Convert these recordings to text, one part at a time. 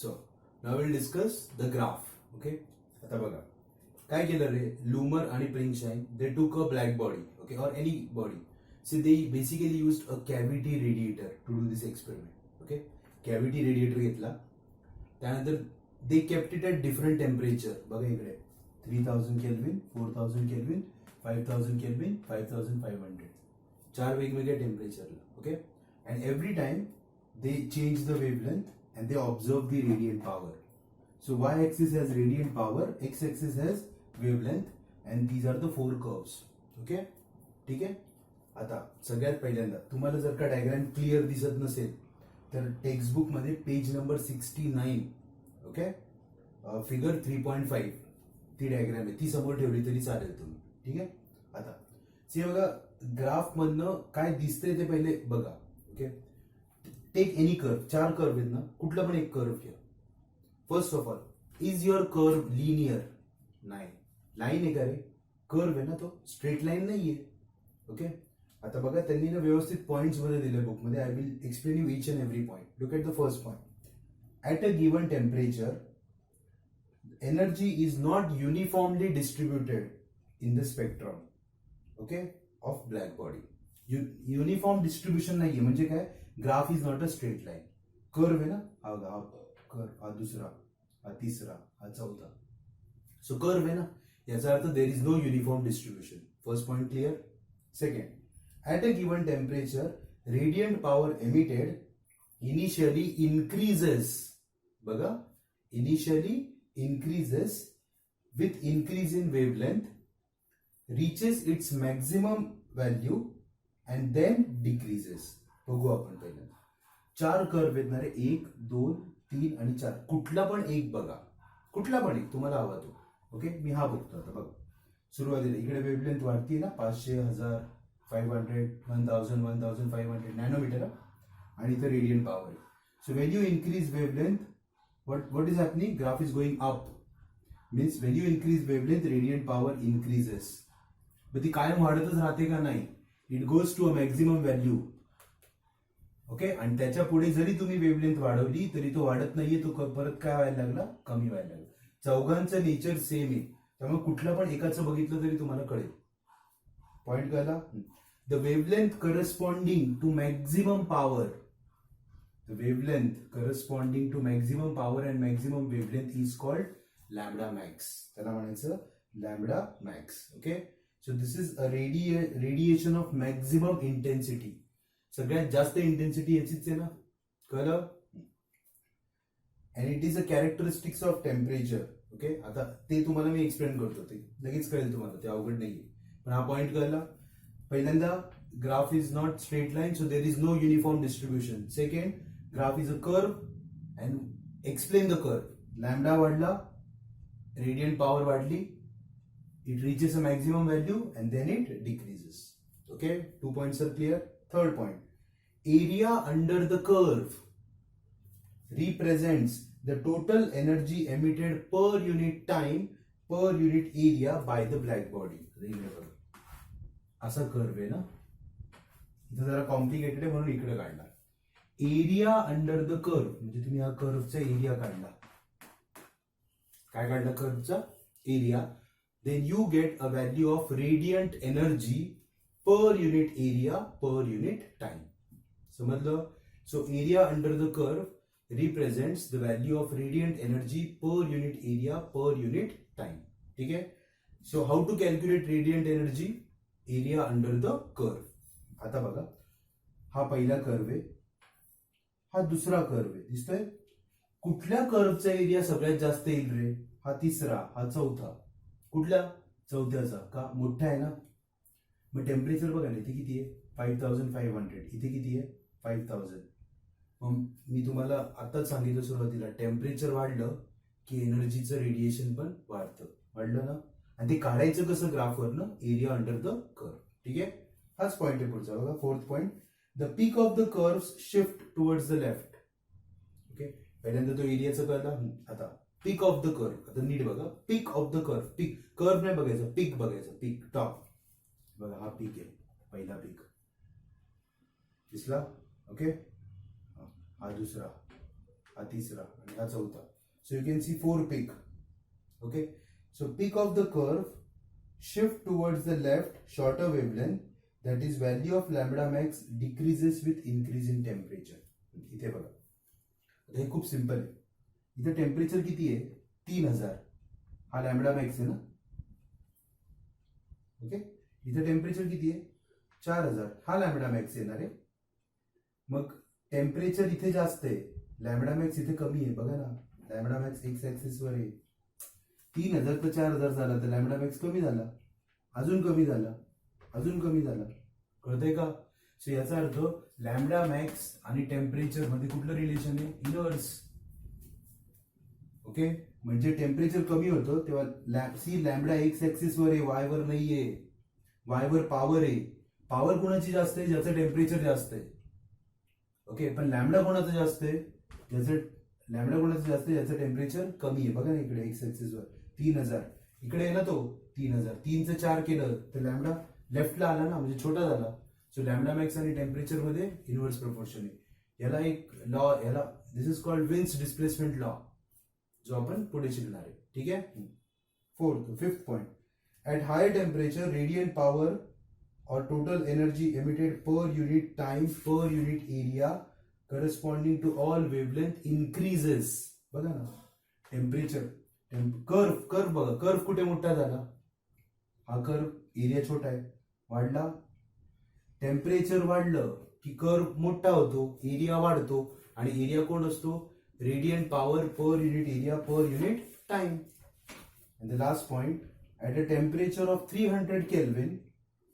So now will discuss the graph. Okay, आता बघा काय केलं रे, लूमर आणि प्रिंगशाइन दे टूक अ ब्लॅक बॉडी, ओके, और any body. So they basically used a cavity radiator to do this experiment. Okay, cavity radiator घेतला, त्यानंतर they kept it at different temperature. बघा इकडे 3000 केल्विन, 4000 केल्विन, 5000 केल्विन, 5500, चार वेगवेगळ्या टेम्परेचरला. Okay, and every time they change the wavelength and they observe the radiant power. So y-axis has radiant power, x-axis has wavelength, and these are the four curves. Okay, ठीक आहे. आता सगळ्यात पहिल्यांदा तुम्हाला जर का डायग्राम क्लिअर दिसत नसेल तर टेक्स्टबुक मध्ये पेज नंबर 69, ओके, फिगर 3.5 ती डायग्राम आहे, ती समोर ठेवली तरी चालेल तुम्ही. ठीक आहे. आता सी बघा, ग्राफ मधनं काय दिसतंय ते पहिले बघा. ओके, टेक एनी कर्व, चार कर्व आहेत ना, कुठला पण एक कर्व घ्या. First of all, is your curve linear? नाही, लाईन आहे का रे, कर्व आहे ना, तो स्ट्रेट लाईन नाहीये. ओके, आता बघा त्यांनी ना व्यवस्थित पॉइंट्स मध्ये दिले बुक मध्ये. I will explain you each and every point. Look at the first point. At a given temperature energy is not uniformly distributed in the spectrum, okay, of black body. Uniform distribution नाहीये म्हणजे काय, graph is not a straight line. Curve आहे ना, हा curve, हा दुसरा, हा तिसरा, हा चौथा. सो कर्व आहे ना, याचा अर्थ there is no uniform distribution. First point clear. Second, at a given temperature, radiant power emitted initially increases. बघा, initially increases with increase in wavelength, reaches its maximum value and then decreases. बघू आपण पहिल्यांदा. चार curve आहेत ना रे, 1, 2, 3 आणि 4. कुठला पण एक बघा, कुठला पण एक तुम्हाला हवा तो. ओके, मी हा बघतो. आता बघा, सुरुवातीला इकडे वेवलेंथ वाढतीये ना, 500, 1000, 500, 1000, 1500 नॅनोमीटर, आणि इथं रेडियंट पॉवर आहे. So when you increase wavelength, what is happening? Graph is going up. Means when you increase wavelength, radiant power increases. but ती कायम वाढतच राहते का? नाही, it goes to a maximum value. Okay, आणि त्याच्या पुढे जरी तुम्ही वेवलेंथ वाढवली तरी तो वाढत नाहीये, तो परत काय व्हायला लागला, कमी व्हायला लागला. चौघांचं नेचर सेम आहे, त्यामुळे कुठलं पण एकाचं बघितलं तरी तुम्हाला कळेल. पॉइंट कळला. The wavelength corresponding to maximum power, the wavelength corresponding to maximum power and maximum wavelength is called lambda max. त्याला म्हणायचं lambda max. Okay, so this is a radiation of maximum intensity. सगळ्यात जास्त intensity याचीच आहे ना, कळलं. and it is a characteristics of temperature. Okay, आता ते तुम्हाला मी एक्सप्लेन करतो, ते लगेच कळेल तुम्हाला, ते अवघड नाहीये. पण हा पॉइंट कळला. पहिल्यांदा, graph is not straight line, so there is no uniform distribution. Second, graph is a curve and explain the curve. Lambda वाढला, रेडियंट पॉवर वाढली, it reaches a maximum value and then it decreases. Okay, 2 points are clear. Third point, area under the curve represents the total energy emitted per unit time per unit area by the black body. असा curve आहे ना, इथं जरा complicated आहे म्हणून इकडे काढला. Area under the curve म्हणजे तुम्ही हा कर्वचा एरिया काढला. काय काढला? कर्वचा area. Then you get a value of radiant energy per unit area per unit time. समजलं? So area under the curve represents the value of radiant energy per unit area per unit time. ठीक है. So how to calculate radiant energy? Area under the curve. आता बघा, हा पहिला curve आहे, हा दुसरा कर्व आहे, दिसतोय. कुठल्या कर्वचा एरिया सगळ्यात जास्त येईल रे? हा तिसरा, हा चौथा. कुठल्या? चौथ्याचा. का? मोठा आहे ना. मग टेम्परेचर बघा ना, इथे किती आहे? 5500. इथे किती आहे? 5000. मग मी तुम्हाला आताच सांगितलं सुरुवातीला, टेम्परेचर वाढलं की एनर्जीचं रेडिएशन पण वाढतं. वाढलं ना, आणि ते काढायचं कसं ग्राफवर ना, एरिया अंडर द कर्व. ठीक आहे, हाच पॉइंट आहे पुढचा. बघा, fourth point, the peak of the curve shift towards the left. Okay, पहिल्यांदा तो एरियाचं कळला. आता पीक ऑफ द कर्व, आता नीट बघा, peak of the curve. Peak, curve नाही बघायचं, पीक बघायचं. Peak, top. बघा, हा पीक आहे, पहिला पीक दिसला. ओके, हा दुसरा, हा तिसरा आणि हा चौथा. So you can see 4 peak. Okay, so peak of the curve shift towards the left shorter wavelength that is value of lambda max decreases with increase in temperature. इथे बघा, हे खूप सिंपल आहे. इथे टेम्परेचर किती आहे? 3000. हा लॅम्बडा मॅक्स आहे ना. ओके, इथे टेम्परेचर किती आहे? 4000. हा लॅम्बडा मॅक्स येणार आहे. मग टेम्परेचर इथे जास्त आहे, लॅम्बडा मॅक्स इथे कमी आहे. बघा ना, लॅम्बडा मॅक्स एक्स ऍक्सिस वर आहे. 3000 तर 4000 झाला, तर लॅम्बडा मॅक्स कमी झाला, अजून कमी झाला, अजून कमी झाला. कळतंय का? सो याचा अर्थ लॅम्बडा मॅक्स आणि टेम्परेचर मध्ये कुठलं रिलेशन आहे? इनव्हर्स. ओके, म्हणजे टेम्परेचर कमी होतं तेव्हा सी लॅम्बडा एक्स ऍक्सिस वर आहे, वाय वर नाहीये. वाय वर पॉवर आहे. पॉवर कोणाची जास्त आहे? ज्याचं टेम्परेचर जास्त आहे. ओके, पण लॅम्बडा कोणाचं जास्त आहे? लॅम्बडा कोणाचं जास्त आहे? ज्याचं टेम्परेचर कमी आहे. बघा ना इकडे एक्स ऍक्सिस वर 3000, इकडे आहे ना तो 3000. 3चं 4 केलं तर लॅम्बडा लेफ्टला आला ना, म्हणजे छोटा झाला. सो लॅम्बडा मॅक्स आणि टेम्परेचर मध्ये इनव्हर्स प्रपोर्शन आहे. याला एक लॉ, याला this is called Wien's displacement law, जो आपण पुढे शिकणार आहे. ठीक आहे. Fifth point, at higher temperature radiant power और total energy emitted per unit time per unit area corresponding to all wavelength increases. बघा ना, टेम्परेचर कर्व बघा, कर्व कुठे मोठा झाला? हा कर्व एरिया छोटा आहे, वाढला. टेम्परेचर वाढलं की कर्व मोठा होतो, एरिया वाढतो. आणि एरिया कोण असतो? Radiant power per unit area per unit time. And the last point, at a temperature of 300 Kelvin,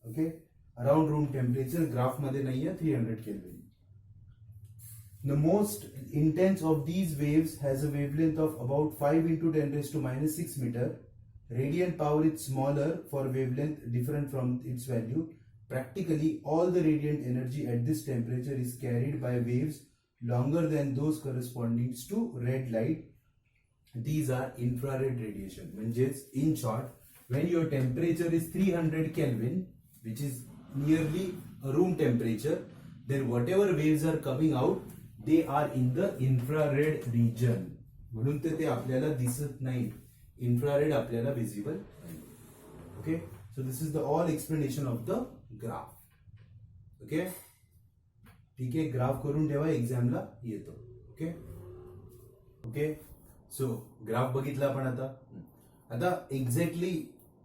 okay, around room temperature, graph मध्ये नाहीये 300 Kelvin. The most intense of these waves has a wavelength of about 5 into 10 raised to minus 6 meter. Radiant power is smaller for wavelength different from its value. Practically all the radiant energy at this temperature is carried by waves longer than those corresponding to red light. These are infrared radiation. Means in short, when your temperature is 300 Kelvin, which is nearly a room temperature, then whatever waves are coming out, they are in the infrared region. म्हणून ते आपल्याला दिसत नाही. Infrared आपल्याला visible नाही. Okay, so this is the all explanation of the graph. Okay, ठीक आहे. Graph करून ठेवा, एक्झामला येतो. ओके ओके, सो ग्राफ बघितला आपण. आता एक्झॅक्टली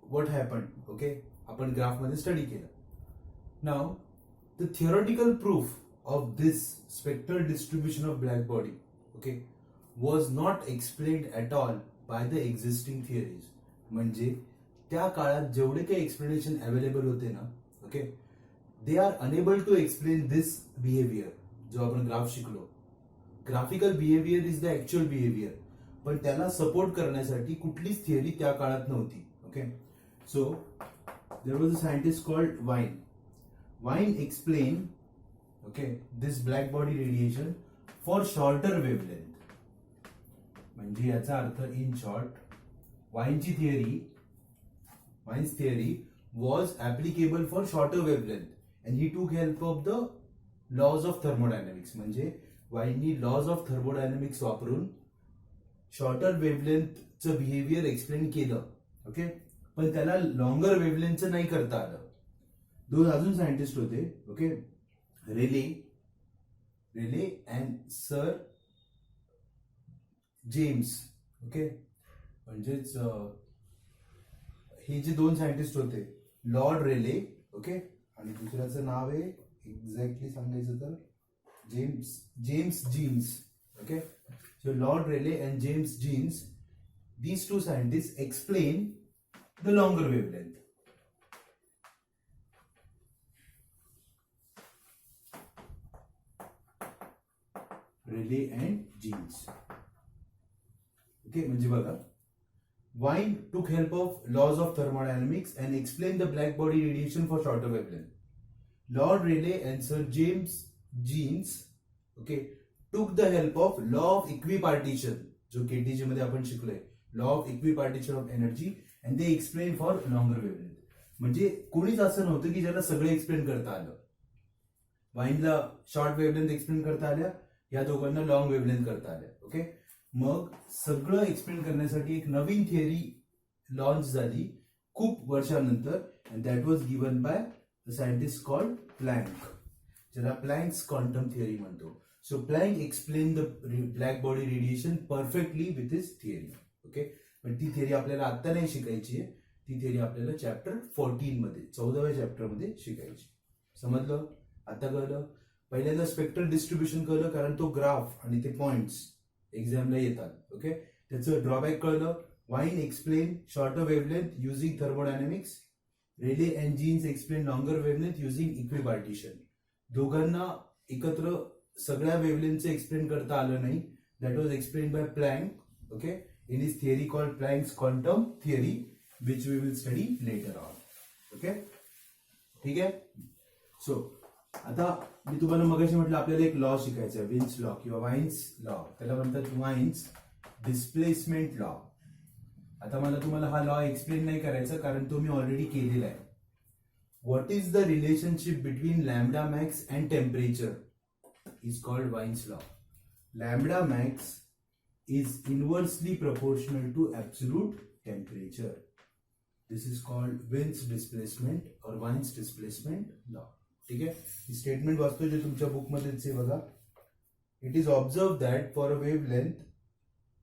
व्हॉट हॅपन. ओके, आपण ग्राफ मध्ये स्टडी केलं. Now the theoretical proof of this spectral distribution of black body, okay, was not explained at all by the existing theories. म्हणजे त्या काळात जेवढे काही एक्सप्लेनेशन अवेलेबल होते ना, okay, they are unable to explain this behaviour. जो आपण graph शिकलो, graphical behaviour is the actual behaviour, पण त्याला सपोर्ट करण्यासाठी कुठलीच थिअरी त्या काळात नव्हती. Okay, so there was a scientist called Wien. Wien explain, okay, this black body radiation for shorter wavelength. म्हणजे याचा अर्थ इन शॉर्ट, वाइनची थिअरी, Wien's theory was applicable for shorter wavelength and he took help of the laws of thermodynamics. म्हणजे वाइननी lodge of thermodynamics वापरून shorter वेवलेंथचं behaviour explain केलं. Okay, पण त्याला लॉंगर वेवलेंथचं नाही करता आलं. दोन अजून सायंटिस्ट होते. Okay, Rayleigh and sir James. Okay, म्हणजेच हे जे दोन सायंटिस्ट होते, लॉर्ड रेले, ओके, आणि दुसऱ्याचं नाव आहे एक्झॅक्टली सांगायचं तर James Jeans. Okay, so Lord Rayleigh and James Jeans, these two scientists explain the longer wavelength. Rayleigh and Jeans. Okay, म्हणजे बघा, Wien took help of laws of thermodynamics and explained the black body radiation for shorter wavelength. Lord Rayleigh and Sir James Jeans, okay, took the help of law of equipartition, जो KTG मध्ये आपण शिकलोय, law of equipartition of energy, and they explained for longer wavelength. म्हणजे कोणीच असं नव्हतं की ज्याला सगळं एक्सप्लेन करता आलं. वाईनला शॉर्ट वेवलेंथ एक्सप्लेन करता आल्या, या दोघांना लॉंग वेव्हलेंथ करता आल्या. ओके, मग सगळं एक्सप्लेन करण्यासाठी एक नवीन थिअरी लॉन्च झाली खूप वर्षानंतर, and that was given by a scientist called plank, ज्याला प्लँक्स क्वांटम थिअरी म्हणतो. So plank explain the black body radiation perfectly with his theory. Okay, पण ती थिअरी आपल्याला आता नाही शिकायची आहे, ती थिअरी आपल्याला चॅप्टर 14 मध्ये 14व्या चॅप्टर मध्ये शिकायची. समजलं? आता कळलं? पहिल्यांदा स्पेक्ट्रल डिस्ट्रीब्युशन कळलं, कारण तो ग्राफ आणि ते पॉइंट्स एक्झामला येतात. ओके, त्याचं ड्रॉबॅक कळलं. Wien explain shorter wavelength using thermodynamics, Rayleigh and Jeans explain longer wavelength using equipartition. दोघांना एकत्र सगळ्या वेव्हलेंथचं एक्सप्लेन करता आलं नाही. That was explain by Planck. Okay, in his theory called Planck's quantum theory, which we will study later on. Okay, ठीक आहे. So आता मी तुम्हाला मगाशी म्हटलं आपल्याला एक लॉ शिकायचा आहे, विन्स लॉ किंवा वाईन्स लॉ. त्याला म्हणतात वाईन्स डिस्प्लेसमेंट लॉ. आता मला तुम्हाला हा लॉ एक्सप्लेन नाही करायचा, कारण तो मी ऑलरेडी केलेला आहे. What is the relationship between lambda max and temperature is called wines law. Lambda max is inversely proportional to absolute temperature. This is called Wien's displacement or Wien's displacement law. ठीक आहे, ही statement वाचतो जे तुमच्या बुकमध्येच आहे बघा. It is observe that for a wavelength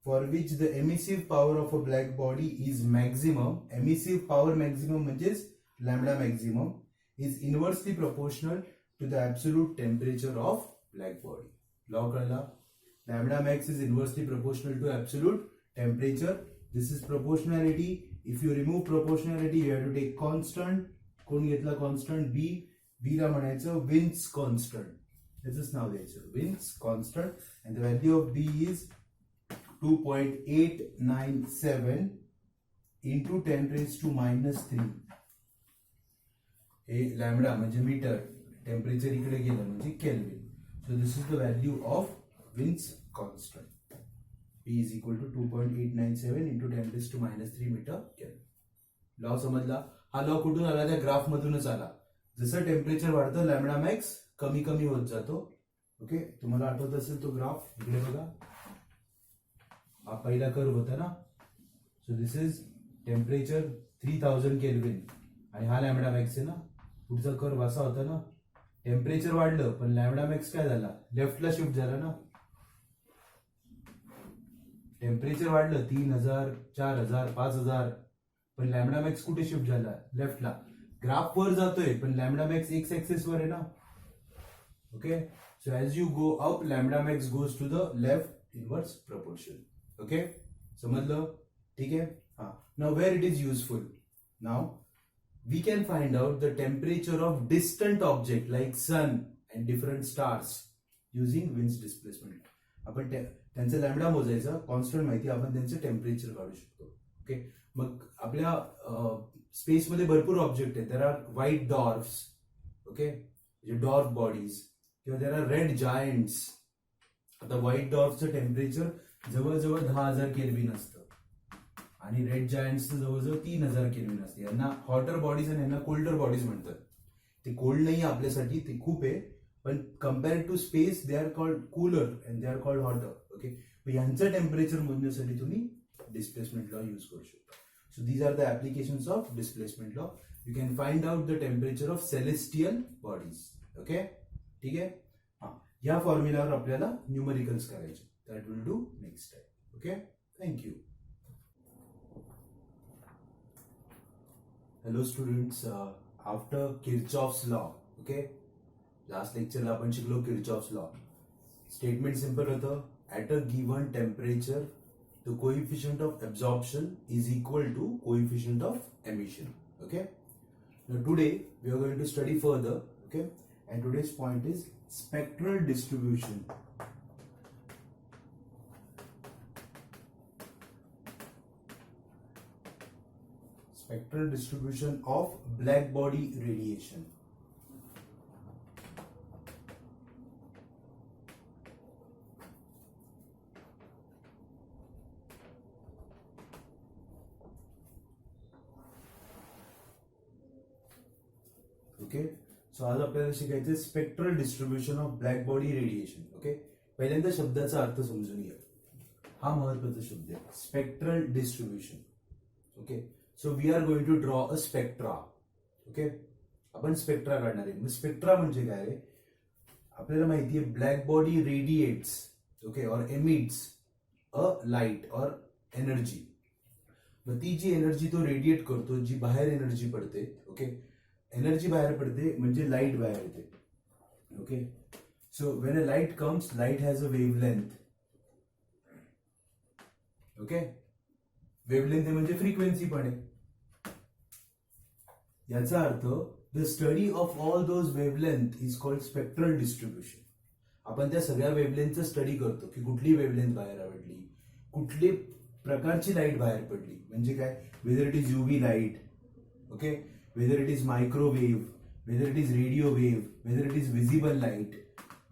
for which the emissive power of a black body is maximum, emissive power maximum म्हणजेच lambda maximum, is inversely proportional to the absolute temperature of black body. Law कळला? Lambda max is inversely proportional to absolute temperature. This is proportionality. If you remove proportionality, you have to take constant. कोण घेतला constant? B. B ला म्हणायचं Wien's constant. त्याचंच नाव द्यायचं Wien's constant. And the value of B is 2.897 into 10 raised to -3. हे lambda म्हणजे metre, temperature इकडे गेलं म्हणजे kelvin. So this is the value of Wien's constant. P is equal to 2.897 into 10 raised to -3 metre kelvin. Law समजला? हा law कुठून आला? त्या ग्राफ मधूनच आला. जसं टेम्परेचर वाढतं लॅम्बडा मॅक्स कमी कमी होत जातो. ओके, तुम्हाला आठवत असेल तो ग्राफ, इकडे बघा, हा पहिला कर्व होता ना. So this is temperature 3000 kelvin आणि हा लॅम्बडा मॅक्स आहे ना. पुढचा कर्व असा होता ना, टेम्परेचर वाढलं पण लॅम्बडा मॅक्स काय झाला? लेफ्टला शिफ्ट झाला ना. टेम्परेचर वाढलं 3000, 4000, 5000, पण लॅम्बडा मॅक्स कुठे शिफ्ट झाला? लेफ्टला. ग्राफ वर जातोय पण लॅम्बडा मॅक्स एक्स ऍक्सिस वर आहे ना. Okay, so as you go up lambda max goes to the left inverse proportion. Okay, समजलं? ठीक आहे. हा, now where it is useful. Now we can find out the temperature of distant object like sun and different stars using Wien's displacement. आपण त्यांचं lambda मोजायचं, constant माहिती, आपण त्यांचं टेम्परेचर काढू शकतो. ओके, मग आपल्या स्पेसमध्ये भरपूर ऑब्जेक्ट आहेत. देर आर व्हाईट डॉर्फ्स, ओके, म्हणजे डॉर्फ बॉडीज, किंवा देर आर रेड जायंट्स. आता व्हाईट डॉर्फचं टेम्परेचर जवळजवळ 10,000 केल्विन असतं आणि रेड जायंट्सचं जवळजवळ 3,000 केल्विन असते. यांना हॉटर बॉडीज आणि यांना कोल्डर बॉडीज म्हणतात. ते कोल्ड नाही आपल्यासाठी, ते खूप आहे, पण compared to space they are called cooler and they are called hotter. Okay, यांचं टेम्परेचर मोजण्यासाठी तुम्ही डिस्प्लेसमेंट लॉ यूज करू शकता. So these are the applications of displacement law. You can find out the temperature of celestial bodies. Okay, ठीक आहे. हा, या फॉर्म्युलावर आपल्याला न्यूमरिकल्स करायचे. That will do next time. Okay, thank you. Hello students, after Kirchhoff's law, okay, last लेक्चरला आपण शिकलो किर्चॉफ्स लॉ. स्टेटमेंट सिंपल होतं. At a given temperature the coefficient of absorption is equal to coefficient of emission. Okay, today we are going to study further. Okay, and today's point is spectral distribution. Spectral distribution of black body radiation. Okay, so आज आपल्याला शिकायचं spectral distribution of black body radiation. Okay, पहिल्यांदा शब्दाचा अर्थ समजून घ्या. हा महत्वाचा शब्द आहे, spectral distribution. Okay, so we are going to draw a spectra. Okay, आपण स्पेक्ट्रा काढणार आहे. मग स्पेक्ट्रा म्हणजे काय आहे? आपल्याला माहिती आहे ब्लॅक बॉडी रेडिएट्स, ओके, और एमिट्स अ लाईट और एनर्जी. मग ती जी एनर्जी तो रेडिएट करतो, जी बाहेर एनर्जी पडते, ओके, एनर्जी बाहेर पडते म्हणजे लाईट बाहेर येते. Okay, so when a light comes, light has a wavelength. Okay, wavelength म्हणजे फ्रिक्वेन्सी पण आहे. याचा earth the study of all those wavelength is called spectral distribution. आपण त्या सगळ्या वेवलेंथचं स्टडी करतो की कुठली वेवलेंथ बाहेर आवडली, कुठली प्रकारची लाईट बाहेर पडली. म्हणजे काय, whether it is UV light, okay, whether it is microwave, whether it is radio wave, whether it is visible light,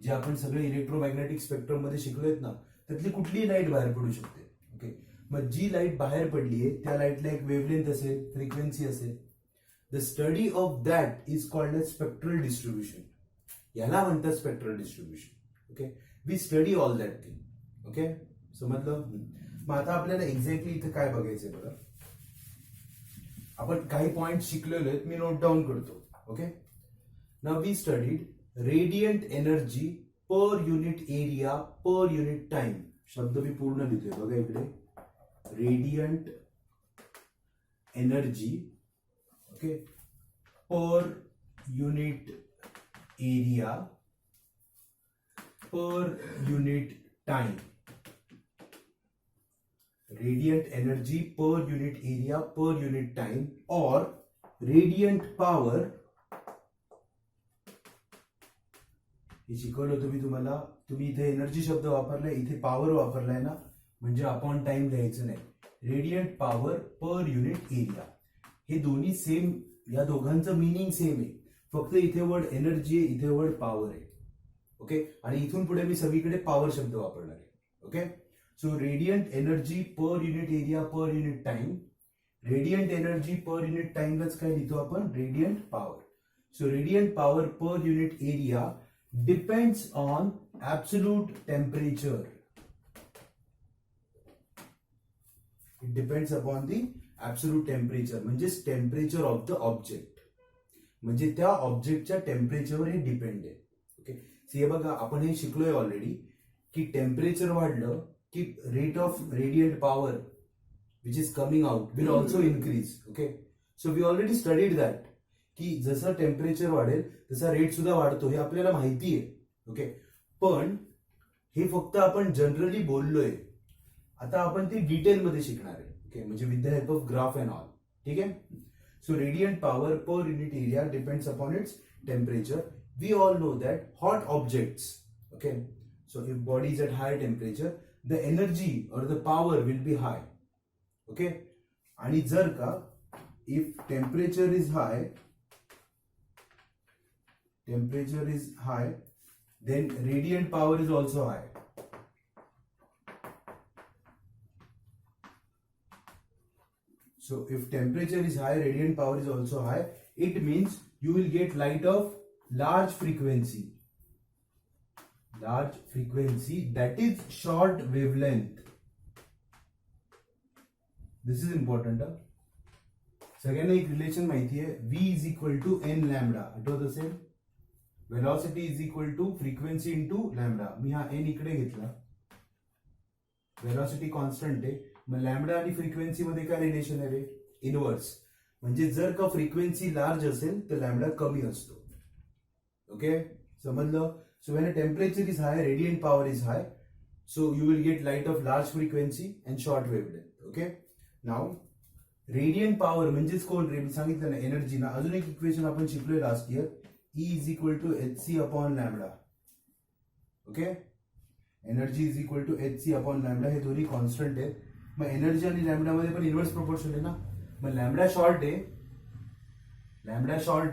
जे आपण सगळे इलेक्ट्रोमॅग्नेटिक स्पेक्ट्रम मध्ये शिकलोयत ना, त्यातली कुठलीही लाईट बाहेर पडू शकते. ओके, मग जी लाईट बाहेर पडलीये त्या लाईटला एक वेवलेंथ असेल, फ्रिक्वेन्सी असेल. The study of that is called as spectral distribution. याला म्हणतात spectral distribution. Okay, we study all that thing. Okay, समजलं? मग आता आपल्याला एक्झॅक्टली इथे काय बघायचंय बघा. आपण काही पॉइंट शिकलेलो आहेत, मी नोट डाऊन करतो. Okay, now we studied radiant energy per unit area per unit time. शब्द मी पूर्ण लिहितोय बघा इकडे. Radiant energy, okay, per unit area per unit time. Radiant energy per unit area per unit time or radiant power. हे शिकवलं होतं मी तुम्हाला. तुम्ही इथे एनर्जी शब्द वापरलाय, इथे पॉवर वापरलाय ना, म्हणजे अपॉन टाइम लिहायचं नाही. Radiant power per unit area, हे दोन्ही सेम, या दोघांचं मिनिंग सेम आहे. फक्त इथे वर्ड एनर्जी आहे, इथे वर्ड पॉवर आहे. ओके, आणि इथून पुढे मी सगळीकडे पॉवर शब्द वापरणार आहे. Okay, so radiant energy per unit area per unit time. Radiant energy per unit time लाच काय लिहितो आपण? Radiant power. So radiant power per unit area depends on absolute temperature. It depends upon the absolute temperature. म्हणजेच temperature of the object. म्हणजे त्या ऑब्जेक्टच्या टेम्परेचरवर हे depend आहे. ओके, हे बघा आपण हे शिकलोय ऑलरेडी की टेम्परेचर वाढलं की rate of radiant power which is coming out will also increase. Okay, so we already studied that की जसं टेम्परेचर वाढेल तसा रेट सुद्धा वाढतो, हे आपल्याला माहिती आहे. ओके, पण हे फक्त आपण जनरली बोललोय. आता आपण ते डिटेलमध्ये शिकणार आहे. ओके, म्हणजे with the help of graph and all. ठीक आहे. So radiant power per unit area depends upon its temperature. We all know that hot objects, okay, so if body is at high temperature, the energy or the power will be high. Okay, आणि जर का if temperature is high, then radiant power is also high. So if temperature is high, radiant power is also high. It means you will get light of large frequency. Large frequency, that is short wavelength. This is important. सगळ्यांना एक relation माहिती आहे, V is equal to n lambda. आठवत असेल, velocity is equal to frequency into lambda. मी हा n इकडे घेतला, वेलॉसिटी कॉन्स्टंट आहे. मग लॅम्बडा आणि फ्रिक्वेन्सी मध्ये काय रिलेशन आहे रे? इनवर्स. म्हणजे जर का फ्रिक्वेन्सी लार्ज असेल तर लॅम्बडा कमी असतो. ओके, समजलं? So when a temperature is high, radiant power is high. So you will get light of large frequency and short wavelength. Okay. Now radiant power म्हणजेच कोण रे? मी सांगितलं ना, एनर्जी ना. अजून एक इक्वेशन आपण शिकलोय last year, E is equal to hc upon lambda. Okay, energy is equal to hc upon lambda. हे दोन्ही कॉन्स्टंट आहेत. मग एनर्जी आणि लॅम्बडा मध्ये पण इन्व्हर्स प्रोपोर्शन आहे ना. मग लॅम्बडा शॉर्ट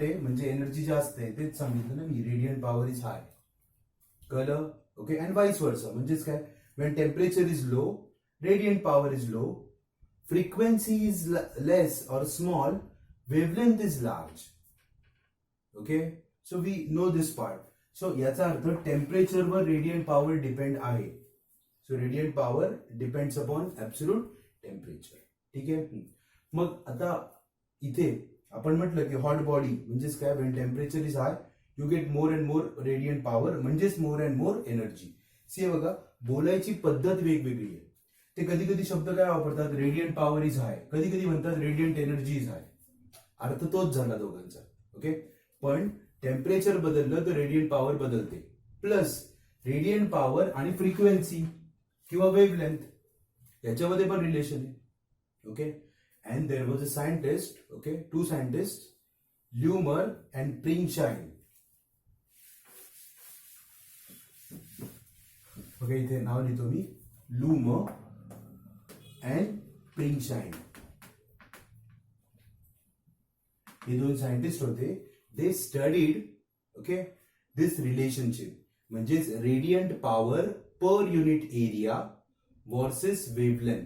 आहे, म्हणजे एनर्जी जास्त आहे. तेच सांगितलं ना मी, रेडियंट पॉवर इज हाय. कळलं? ओके, अँड वाईस वर्सा. म्हणजेच काय, when temperature is low, radiant power is low, frequency is less or small, wavelength is large. Okay, so we know this part. So याचा अर्थ टेम्परेचरवर रेडियंट पॉवर डिपेंड आहे. So radiant power depends upon absolute temperature. ठीक आहे. मग आता इथे आपण म्हटलं की हॉट बॉडी म्हणजेच काय, when temperature is high you get more and more radiant power, म्हणजेच more and more energy. See बघा, बोलायची पद्धत वेगवेगळी आहे. ते कधी कधी शब्द काय वापरतात, रेडियंट पॉवर इज हाय, कधी कधी म्हणतात रेडियंट एनर्जी इज हाय. अर्थ तोच झाला दोघांचा. ओके. पण टेम्परेचर बदललं तर रेडियंट पॉवर बदलते. प्लस रेडियंट पॉवर आणि फ्रिक्वेन्सी किंवा वेव्हलेंथ याच्यामध्ये पण रिलेशन आहे. Okay. And there was a scientist, okay, two scientist, Lummer and Pringsheim. Okay, इथे नाव लिहितो मी, ल्युमर अँड प्रिंगशाइन. हे दोन सायंटिस्ट होते. They studied, okay, this relationship, म्हणजेच radiant power per unit area versus wavelength.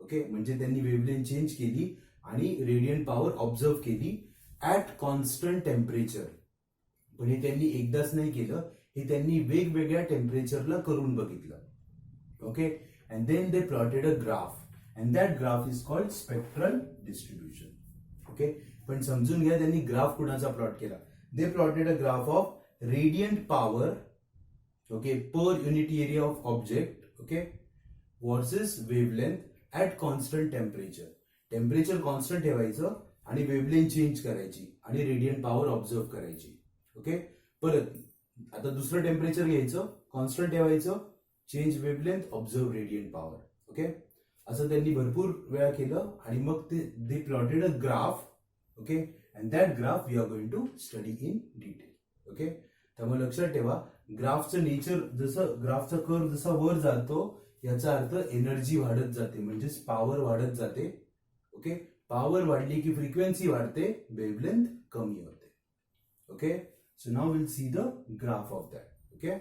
Okay, म्हणजे त्यांनी वेव्हलेंथ चेंज केली आणि रेडियंट पॉवर ऑब्झर्व केली ऍट कॉन्स्टंट टेम्परेचर. पण हे त्यांनी एकदाच नाही केलं, हे त्यांनी वेगवेगळ्या टेम्परेचरला करून बघितलं. Okay. And then they plotted a graph and that graph is called spectral distribution. Okay. पण समजून घ्या त्यांनी ग्राफ कुणाचा प्लॉट केला. They plotted a graph of radiant power, okay, per unit area of object, okay, versus wavelength at constant temperature. Temperature constant ठेवायचं आणि wavelength change करायची आणि रेडियंट पॉवर ऑब्झर्व करायची. ओके. परत आता दुसरं टेम्परेचर घ्यायचं, कॉन्स्टंट ठेवायचं, change wavelength, observe radiant power. Okay. असं त्यांनी भरपूर वेळा केलं आणि मग they plotted a graph. Okay. And that graph we are going to study in detail. Okay. त्यामुळे लक्षात ठेवा, ग्राफचं नेचर, जसं ग्राफचा कर्व जसा वर जातो याचा अर्थ एनर्जी वाढत जाते, म्हणजेच पॉवर वाढत जाते. ओके. पॉवर वाढली की फ्रिक्वेन्सी वाढते, वेव्हलेंथ कमी होते. Okay. So now will see the graph of that. Okay.